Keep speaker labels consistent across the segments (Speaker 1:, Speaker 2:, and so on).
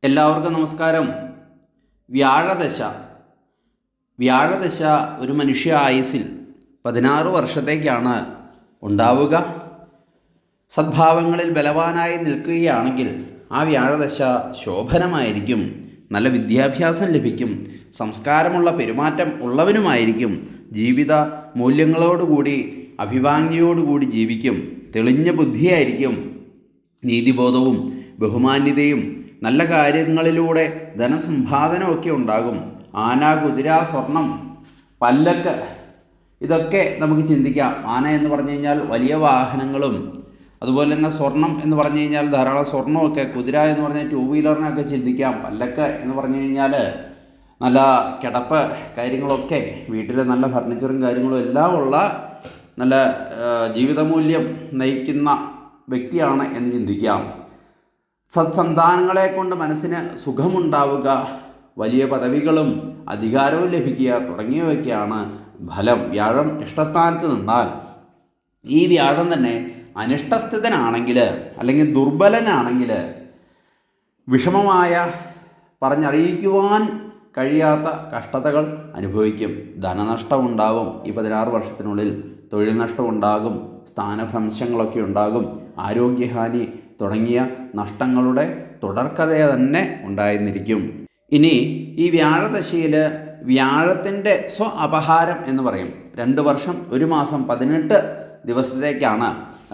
Speaker 1: എല്ലാവർക്കും നമസ്കാരം. വ്യാഴദശ വ്യാഴദശ ഒരു മനുഷ്യ ആയുസ്സിൽ 16 വർഷത്തേക്കാണ് ഉണ്ടാവുക. സദ്ഭാവങ്ങളിൽ ബലവാനായി നിൽക്കുകയാണെങ്കിൽ ആ വ്യാഴദശ ശോഭനമായിരിക്കും. നല്ല വിദ്യാഭ്യാസം ലഭിക്കും. സംസ്കാരമുള്ള പെരുമാറ്റം ഉള്ളവനുമായിരിക്കും. ജീവിത മൂല്യങ്ങളോടുകൂടി അഭിവാഞ്ഞയോടുകൂടി ജീവിക്കും. തെളിഞ്ഞ ബുദ്ധിയായിരിക്കും. നീതിബോധവും ബഹുമാന്യതയും നല്ല കാര്യങ്ങളിലൂടെ ധനസമ്പാദനമൊക്കെ ഉണ്ടാകും. ആന, കുതിര, സ്വർണം, പല്ലക്ക്, ഇതൊക്കെ നമുക്ക് ചിന്തിക്കാം. ആന എന്ന് പറഞ്ഞു കഴിഞ്ഞാൽ വലിയ വാഹനങ്ങളും, അതുപോലെ തന്നെ സ്വർണം എന്ന് പറഞ്ഞു കഴിഞ്ഞാൽ ധാരാളം സ്വർണ്ണമൊക്കെ, കുതിര എന്ന് പറഞ്ഞാൽ 2 വീലറിനൊക്കെ ചിന്തിക്കാം. പല്ലക്ക് എന്ന് പറഞ്ഞു കഴിഞ്ഞാൽ നല്ല കിടപ്പ് കാര്യങ്ങളൊക്കെ, വീട്ടിൽ നല്ല ഫർണിച്ചറും കാര്യങ്ങളും എല്ലാം ഉള്ള നല്ല ജീവിതമൂല്യം നയിക്കുന്ന വ്യക്തിയാണ് എന്ന് ചിന്തിക്കാം. സത്സന്താനങ്ങളെ കൊണ്ട് മനസ്സിന് സുഖമുണ്ടാവുക, വലിയ പദവികളും അധികാരവും ലഭിക്കുക തുടങ്ങിയവയൊക്കെയാണ് ഫലം. വ്യാഴം ഇഷ്ടസ്ഥാനത്ത് നിന്നാൽ ഈ വ്യാഴം തന്നെ അനിഷ്ടസ്ഥിതനാണെങ്കിൽ അല്ലെങ്കിൽ ദുർബലനാണെങ്കിൽ വിഷമമായ പറഞ്ഞറിയിക്കുവാൻ കഴിയാത്ത കഷ്ടതകൾ അനുഭവിക്കും. ധനനഷ്ടമുണ്ടാകും. ഈ 16 വർഷത്തിനുള്ളിൽ തൊഴിൽ നഷ്ടമുണ്ടാകും. സ്ഥാനഭ്രംശങ്ങളൊക്കെ ഉണ്ടാകും. ആരോഗ്യഹാനി തുടങ്ങിയ നഷ്ടങ്ങളുടെ തുടർക്കഥ തന്നെ ഉണ്ടായിരുന്നിരിക്കും. ഇനി ഈ വ്യാഴദശയിൽ വ്യാഴത്തിൻ്റെ അപഹാരം എന്ന് പറയും. 2 വർഷം 1 മാസം 18 ദിവസത്തേക്കാണ്.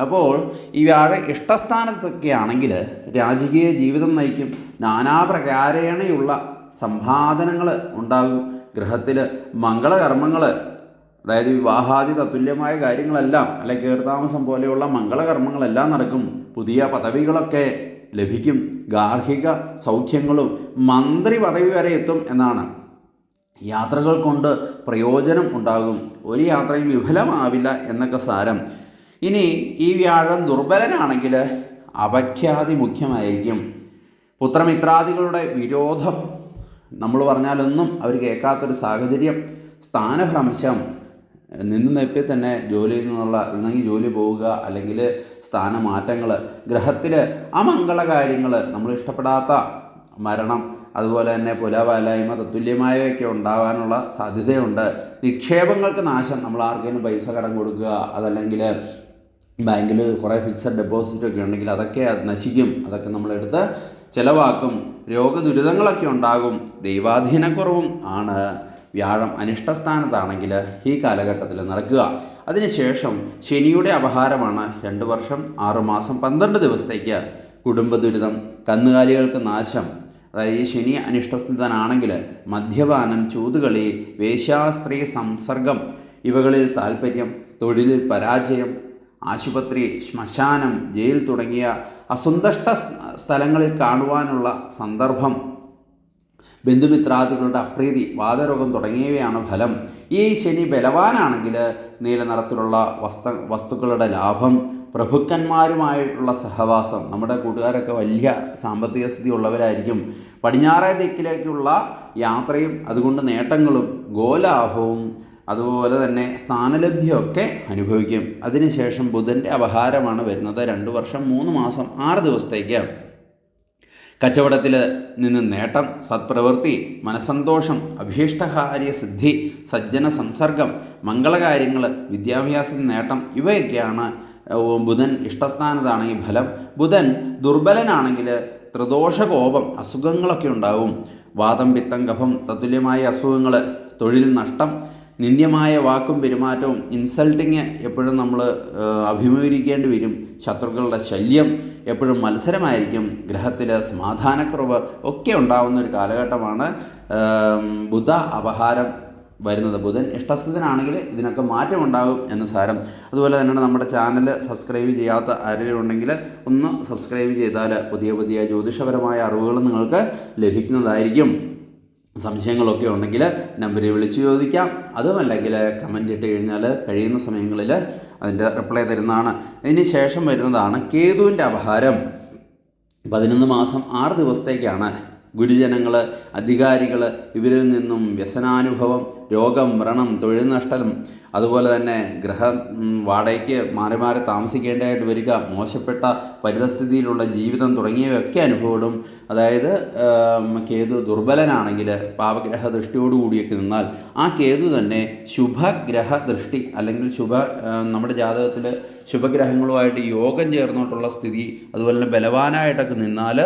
Speaker 1: അപ്പോൾ ഈ വ്യാഴ ഇഷ്ടസ്ഥാനത്തൊക്കെ ആണെങ്കിൽ രാജകീയ ജീവിതം നയിക്കും. നാനാപ്രകാരേണയുള്ള സമ്പാദനങ്ങൾ ഉണ്ടാകും. ഗൃഹത്തിൽ മംഗളകർമ്മങ്ങൾ, അതായത് വിവാഹാദി തത്തുല്യമായ കാര്യങ്ങളെല്ലാം, അല്ലെങ്കിൽ കീർത്താമസം പോലെയുള്ള മംഗളകർമ്മങ്ങളെല്ലാം നടക്കും. പുതിയ പദവികളൊക്കെ ലഭിക്കും. ഗാർഹിക സൗഖ്യങ്ങളും മന്ത്രി പദവി വരെ എത്തും എന്നാണ്. യാത്രകൾ കൊണ്ട് പ്രയോജനം ഉണ്ടാകും. ഒരു യാത്രയും വിഫലമാവില്ല എന്നൊക്കെ സാരം. ഇനി ഈ വ്യാഴം ദുർബലനാണെങ്കിൽ അപഖ്യാതി മുഖ്യമായിരിക്കും. പുത്രമിത്രാദികളുടെ വിരോധം, നമ്മൾ പറഞ്ഞാലൊന്നും അവർ കേൾക്കാത്തൊരു സാഹചര്യം, സ്ഥാനഭ്രംശം, നിന്ന് നെപ്പിൽ തന്നെ ജോലിയിൽ നിന്നുള്ള അല്ലെങ്കിൽ ജോലി പോവുക, അല്ലെങ്കിൽ സ്ഥാനമാറ്റങ്ങൾ, ഗ്രഹത്തിൽ അമംഗളകാര്യങ്ങൾ, നമ്മൾ ഇഷ്ടപ്പെടാത്ത മരണം, അതുപോലെ തന്നെ പുലവാലായ്മ തത്തുല്യമായവയൊക്കെ ഉണ്ടാകാനുള്ള സാധ്യതയുണ്ട്. നിക്ഷേപങ്ങൾക്ക് നാശം, നമ്മൾ ആർക്കെങ്കിലും പൈസ കടം കൊടുക്കുക, അതല്ലെങ്കിൽ ബാങ്കിൽ കുറേ ഫിക്സഡ് ഡെപ്പോസിറ്റൊക്കെ ഉണ്ടെങ്കിൽ അതൊക്കെ നശിക്കും. അതൊക്കെ നമ്മളെടുത്ത് ചിലവാക്കും. രോഗദുരിതങ്ങളൊക്കെ ഉണ്ടാകും. ദൈവാധീനക്കുറവും ആണ് വ്യാഴം അനിഷ്ടസ്ഥാനത്താണെങ്കിൽ ഈ കാലഘട്ടത്തിൽ നടക്കുക. അതിനുശേഷം ശനിയുടെ അപഹാരമാണ്. 2 വർഷം 6 മാസം 12 ദിവസത്തേക്ക് കുടുംബ ദുരിതം, കന്നുകാലികൾക്ക് നാശം. അതായത് ഈ ശനി അനിഷ്ടസ്ഥിതനാണെങ്കിൽ മദ്യപാനം, ചൂതുകളി, വേശ്യാസ്ത്രീ സംസർഗം ഇവകളിൽ താൽപ്പര്യം, തൊഴിലിൽ പരാജയം, ആശുപത്രി, ശ്മശാനം, ജയിൽ തുടങ്ങിയ അസന്തുഷ്ട സ്ഥലങ്ങളിൽ കാണുവാനുള്ള സന്ദർഭം, ബന്ധുമിത്രാദികളുടെ അപ്രീതി, വാതരോഗം തുടങ്ങിയവയാണ് ഫലം. ഈ ശനി ബലവാനാണെങ്കിൽ നീല നിറത്തിലുള്ള വസ്തുക്കളുടെ ലാഭം, പ്രഭുക്കന്മാരുമായിട്ടുള്ള സഹവാസം, നമ്മുടെ കൂട്ടുകാരൊക്കെ വലിയ സാമ്പത്തിക സ്ഥിതി ഉള്ളവരായിരിക്കും. പടിഞ്ഞാറേ ദിക്കിലേക്കുള്ള യാത്രയും അതുകൊണ്ട് നേട്ടങ്ങളും ഗോലാഭവും അതുപോലെ തന്നെ സ്ഥാനലബ്ധിയൊക്കെ അനുഭവിക്കും. അതിനുശേഷം ബുധൻ്റെ അപഹാരമാണ് വരുന്നത്. 2 വർഷം 3 മാസം 6 ദിവസത്തേക്ക് കച്ചവടത്തിൽ നിന്ന് നേട്ടം, സത്പ്രവൃത്തി, മനസ്സന്തോഷം, അഭീഷ്ടകാര്യ സിദ്ധി, സജ്ജന സംസർഗം, മംഗളകാര്യങ്ങൾ, വിദ്യാഭ്യാസത്തിന് നേട്ടം, ഇവയൊക്കെയാണ് ബുധൻ ഇഷ്ടസ്ഥാനത്താണെങ്കിൽ ഫലം. ബുധൻ ദുർബലനാണെങ്കിൽ ത്രിദോഷകോപം, അസുഖങ്ങളൊക്കെ ഉണ്ടാവും. വാതം, പിത്തം, കഫം തത്തുല്യമായ അസുഖങ്ങൾ, തൊഴിൽ നഷ്ടം, നിന്ദ്യമായ വാക്കും പെരുമാറ്റവും, ഇൻസൾട്ടിങ് എപ്പോഴും നമ്മൾ അഭിമുഖീകരിക്കേണ്ടി വരും. ശത്രുക്കളുടെ ശല്യം, എപ്പോഴും മത്സരമായിരിക്കും. ഗ്രഹത്തിൽ സമാധാനക്കുറവ് ഒക്കെ ഉണ്ടാകുന്ന ഒരു കാലഘട്ടമാണ് ബുധ അപഹാരം വരുന്നത്. ബുധൻ ഇഷ്ടസ്ഥിതനാണെങ്കിൽ ഇതിനൊക്കെ മാറ്റമുണ്ടാകും എന്ന് സാരം. അതുപോലെ തന്നെ നമ്മുടെ ചാനൽ സബ്സ്ക്രൈബ് ചെയ്യാത്ത ആരെങ്കിലും ഉണ്ടെങ്കിൽ ഒന്ന് സബ്സ്ക്രൈബ് ചെയ്താൽ പുതിയ പുതിയ ജ്യോതിഷപരമായ അറിവുകൾ നിങ്ങൾക്ക് ലഭിക്കുന്നതായിരിക്കും. സംശയങ്ങളൊക്കെ ഉണ്ടെങ്കിൽ നമ്പറിൽ വിളിച്ച് ചോദിക്കാം. അതുമല്ലെങ്കിൽ കമൻ്റ് ഇട്ട് കഴിഞ്ഞാൽ കഴിയുന്ന സമയങ്ങളിൽ അതിൻ്റെ റിപ്ലൈ തരുന്നതാണ്. ഇതിന് ശേഷം വരുന്നതാണ് കേതുവിൻ്റെ അപഹാരം. 11 മാസം 6 ദിവസത്തേക്കാണ് ഗുരുജനങ്ങൾ, അധികാരികൾ ഇവരിൽ നിന്നും വ്യസനാനുഭവം, രോഗം, വ്രണം, തൊഴിൽ നഷ്ടം, അതുപോലെ തന്നെ വാടകയ്ക്ക് മാറി മാറി താമസിക്കേണ്ടതായിട്ട് വരിക, മോശപ്പെട്ട പരിതസ്ഥിതിയിലുള്ള ജീവിതം തുടങ്ങിയവയൊക്കെ അനുഭവപ്പെടും. അതായത് കേതു ദുർബലനാണെങ്കിൽ പാപഗ്രഹ ദൃഷ്ടിയോടുകൂടിയൊക്കെ നിന്നാൽ ആ കേതു തന്നെ ശുഭഗ്രഹ ദൃഷ്ടി അല്ലെങ്കിൽ നമ്മുടെ ജാതകത്തിൽ ശുഭഗ്രഹങ്ങളുമായിട്ട് യോഗം ചേർന്നിട്ടുള്ള സ്ഥിതി, അതുപോലെ തന്നെ ബലവാനായിട്ടൊക്കെ നിന്നാൽ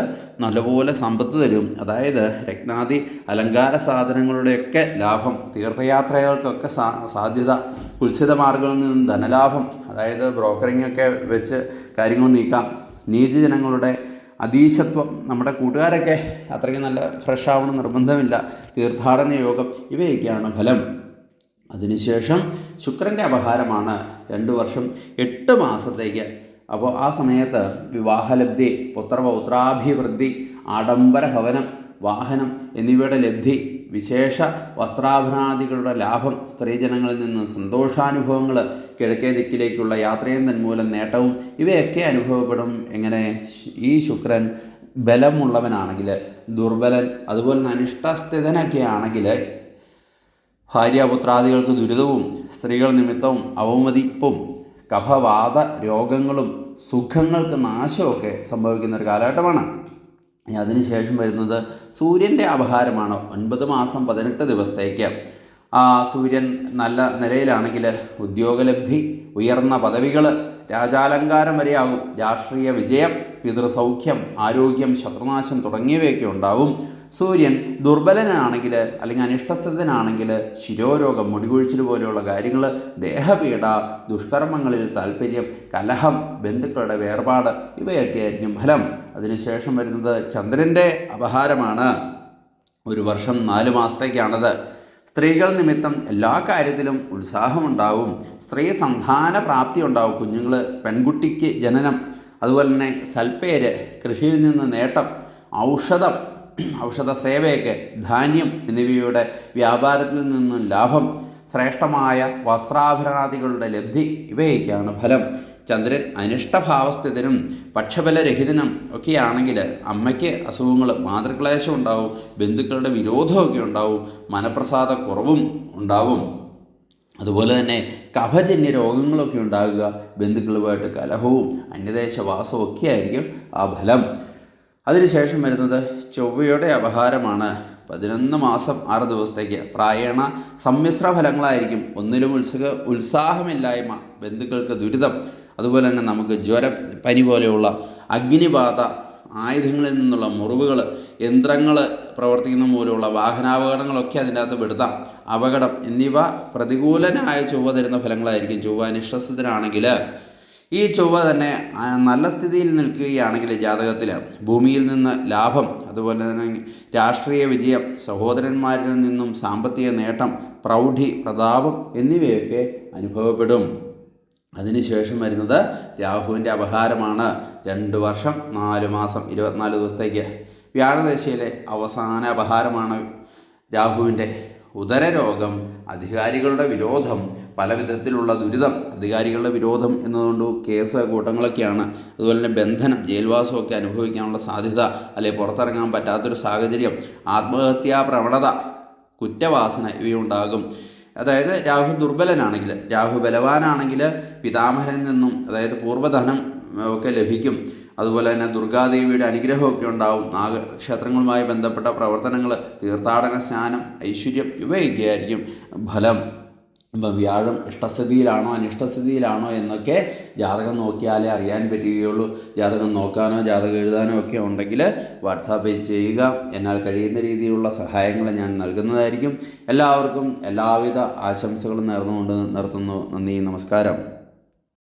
Speaker 1: നല്ലപോലെ സമ്പത്ത് തരും. അതായത് രത്നാദി അലങ്കാര സാധനങ്ങളുടെയൊക്കെ ലാഭം, തീർത്ഥയാത്രകൾക്കൊക്കെ സാധ്യത, കുത്സിത മാർഗങ്ങളിൽ നിന്നും ധനലാഭം, അതായത് ബ്രോക്കറിങ്ങൊക്കെ വെച്ച് കാര്യങ്ങൾ നീക്കാം. നീചജനങ്ങളുടെ അതീശത്വം, നമ്മുടെ കൂട്ടുകാരൊക്കെ അത്രയ്ക്ക് നല്ല ഫ്രഷ് ആവണം നിർബന്ധമില്ല, തീർത്ഥാടന യോഗം, ഇവയൊക്കെയാണ് ഫലം. അതിനുശേഷം ശുക്രൻ്റെ അപഹാരമാണ് 2 വർഷം 8 മാസത്തേക്ക്. അപ്പോൾ ആ സമയത്ത് വിവാഹലബ്ധി, പുത്രപൗത്രാഭിവൃദ്ധി, ആഡംബര ഭവനം, വാഹനം എന്നിവയുടെ ലബ്ധി, വിശേഷ വസ്ത്രാഭരണാദികളുടെ ലാഭം, സ്ത്രീജനങ്ങളിൽ നിന്ന് സന്തോഷാനുഭവങ്ങൾ, കിഴക്കേ ദിക്കിലേക്കുള്ള യാത്രയും തന്മൂലം നേട്ടവും ഇവയൊക്കെ അനുഭവപ്പെടും. എങ്ങനെ? ഈ ശുക്രൻ ബലമുള്ളവനാണെങ്കിൽ, ദുർബലൻ അതുപോലെ തന്നെ അനിഷ്ടസ്ഥിതനൊക്കെ ആണെങ്കിൽ ഭാര്യാപുത്രാദികൾക്ക് ദുരിതവും, സ്ത്രീകൾ നിമിത്തവും അവമതിപ്പും, കഫവാത രോഗങ്ങളും സുഖങ്ങൾക്ക് നാശമൊക്കെ സംഭവിക്കുന്ന ഒരു കാലഘട്ടമാണ്. അതിനുശേഷം വരുന്നത് സൂര്യൻ്റെ അപഹാരമാണ് 9 മാസം 18 ദിവസത്തേക്ക്. സൂര്യൻ നല്ല നിലയിലാണെങ്കിൽ ഉദ്യോഗലബ്ധി, ഉയർന്ന പദവികൾ, രാജാലങ്കാരം വരെയാകും, രാഷ്ട്രീയ വിജയം, പിതൃസൗഖ്യം, ആരോഗ്യം, ശത്രുനാശം തുടങ്ങിയവയൊക്കെ ഉണ്ടാവും. സൂര്യൻ ദുർബലനാണെങ്കിൽ അല്ലെങ്കിൽ അനിഷ്ടസ്ഥിതനാണെങ്കിൽ ശിരോരോഗം, മുടികൊഴിച്ചിൽ പോലെയുള്ള കാര്യങ്ങൾ, ദേഹപീഡ, ദുഷ്കർമ്മങ്ങളിൽ താല്പര്യം, കലഹം, ബന്ധുക്കളുടെ വേർപാട് ഇവയൊക്കെ ആയിരിക്കും ഫലം. അതിനുശേഷം വരുന്നത് ചന്ദ്രൻ്റെ അപഹാരമാണ്. 1 വർഷം 4 മാസത്തേക്കാണത്. സ്ത്രീകൾ നിമിത്തം എല്ലാ കാര്യത്തിലും ഉത്സാഹമുണ്ടാവും, സ്ത്രീ സന്താന പ്രാപ്തി ഉണ്ടാവും, കുഞ്ഞുങ്ങൾ, പെൺകുട്ടിക്ക് ജനനം, അതുപോലെ തന്നെ സൽപ്പേര്, കൃഷിയിൽ നിന്ന് നേട്ടം, ഔഷധ സേവയൊക്കെ, ധാന്യം എന്നിവയുടെ വ്യാപാരത്തിൽ നിന്നും ലാഭം, ശ്രേഷ്ഠമായ വസ്ത്രാഭരണാദികളുടെ ലബ്ധി ഇവയൊക്കെയാണ് ഫലം. ചന്ദ്രൻ അനിഷ്ടഭാവസ്ഥിതനും പക്ഷബലരഹിതനും ഒക്കെയാണെങ്കിൽ അമ്മയ്ക്ക് അസുഖങ്ങൾ, മാതൃക്ലേശം ഉണ്ടാവും, ബന്ധുക്കളുടെ വിരോധമൊക്കെ ഉണ്ടാവും, മനപ്രസാദക്കുറവും ഉണ്ടാവും. അതുപോലെ തന്നെ കഫജന്യ രോഗങ്ങളൊക്കെ ഉണ്ടാകുക, ബന്ധുക്കളുമായിട്ട് കലഹവും അന്യദേശവാസവും ഒക്കെ ആയിരിക്കും ആ ഫലം. അതിനുശേഷം വരുന്നത് ചൊവ്വയുടെ അപഹാരമാണ്. 11 മാസം 6 ദിവസത്തേക്ക്. പ്രായണ സമ്മിശ്ര ഫലങ്ങളായിരിക്കും. ഒന്നിലും ഉത്സാഹമില്ലായ്മ, ബന്ധുക്കൾക്ക് ദുരിതം, അതുപോലെ തന്നെ നമുക്ക് ജ്വരം, പനി പോലെയുള്ള അഗ്നിബാധ, ആയുധങ്ങളിൽ നിന്നുള്ള മുറിവുകൾ, യന്ത്രങ്ങൾ പ്രവർത്തിക്കുന്ന മൂലമുള്ള വാഹനാപകടങ്ങളൊക്കെ അതിൻ്റെ അകത്ത് പെടുത്താം. അപകടം എന്നിവ പ്രതികൂലനായ ചൊവ്വ തരുന്ന ഫലങ്ങളായിരിക്കും. ചൊവ്വ അനിഷ്ടസ്ഥിതനാണെങ്കിൽ ഈ ചൊവ്വ തന്നെ നല്ല സ്ഥിതിയിൽ നിൽക്കുകയാണെങ്കിൽ ജാതകത്തിൽ ഭൂമിയിൽ നിന്ന് ലാഭം, അതുപോലെ തന്നെ രാഷ്ട്രീയ വിജയം, സഹോദരന്മാരിൽ നിന്നും സാമ്പത്തിക നേട്ടം, പ്രൗഢി, പ്രതാപം എന്നിവയൊക്കെ അനുഭവപ്പെടും. അതിനുശേഷം വരുന്നത് രാഹുവിൻ്റെ അപഹാരമാണ്. 2 വർഷം 4 മാസം 24 ദിവസത്തേക്ക്. വ്യാഴദശയിലെ അവസാന അപഹാരമാണ് രാഹുവിൻ്റെ. ഉദരരോഗം, അധികാരികളുടെ വിരോധം, പല വിധത്തിലുള്ള ദുരിതം. അധികാരികളുടെ വിരോധം എന്നതുകൊണ്ട് കേസ് കൂട്ടങ്ങളൊക്കെയാണ്. അതുപോലെ തന്നെ ബന്ധനം, ജയിൽവാസമൊക്കെ അനുഭവിക്കാനുള്ള സാധ്യത, അല്ലെങ്കിൽ പുറത്തിറങ്ങാൻ പറ്റാത്തൊരു സാഹചര്യം, ആത്മഹത്യാ പ്രവണത, കുറ്റവാസന ഇവയുണ്ടാകും. അതായത് രാഹു ദുർബലനാണെങ്കിൽ, രാഹു ബലവാനാണെങ്കിൽ പിതാമഹനിൽ നിന്നും അതായത് പൂർവ്വധനം ഒക്കെ ലഭിക്കും. അതുപോലെ തന്നെ ദുർഗാദേവിയുടെ അനുഗ്രഹമൊക്കെ ഉണ്ടാവും. നാഗക്ഷേത്രങ്ങളുമായി ബന്ധപ്പെട്ട പ്രവർത്തനങ്ങൾ, തീർത്ഥാടന സ്നാനം, ഐശ്വര്യം ഇവയൊക്കെ ആയിരിക്കും ഫലം. ഇപ്പം വ്യാഴം ഇഷ്ടസ്ഥിതിയിലാണോ അനിഷ്ടസ്ഥിതിയിലാണോ എന്നൊക്കെ ജാതകം നോക്കിയാലേ അറിയാൻ പറ്റുകയുള്ളൂ. ജാതകം നോക്കാനോ ജാതകം എഴുതാനോ ഒക്കെ ഉണ്ടെങ്കിൽ വാട്സാപ്പ് ചെയ്യുക. എന്നാൽ കഴിയുന്ന രീതിയിലുള്ള സഹായങ്ങൾ ഞാൻ നൽകുന്നതായിരിക്കും. എല്ലാവർക്കും എല്ലാവിധ ആശംസകളും നേർന്നുകൊണ്ട് നിർത്തുന്നു. നന്ദി, നമസ്കാരം.